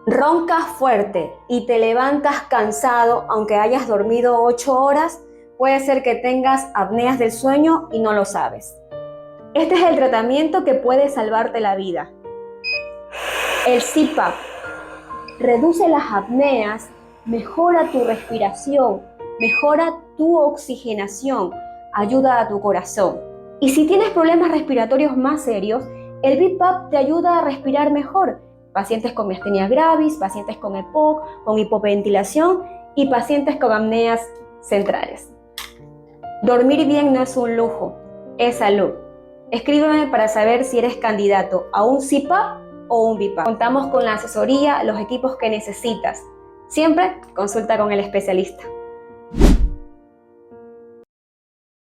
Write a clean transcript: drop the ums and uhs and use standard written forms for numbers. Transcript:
Roncas fuerte y te levantas cansado, aunque hayas dormido 8 horas, puede ser que tengas apneas del sueño y no lo sabes. Este es el tratamiento que puede salvarte la vida. El CPAP reduce las apneas, mejora tu respiración, mejora tu oxigenación, ayuda a tu corazón. Y si tienes problemas respiratorios más serios, el BiPAP te ayuda a respirar mejor. Pacientes con miastenia gravis, pacientes con EPOC, con hipoventilación y pacientes con apneas centrales. Dormir bien no es un lujo, es salud. Escríbeme para saber si eres candidato a un CPAP o un BiPAP. Contamos con la asesoría, los equipos que necesitas. Siempre consulta con el especialista.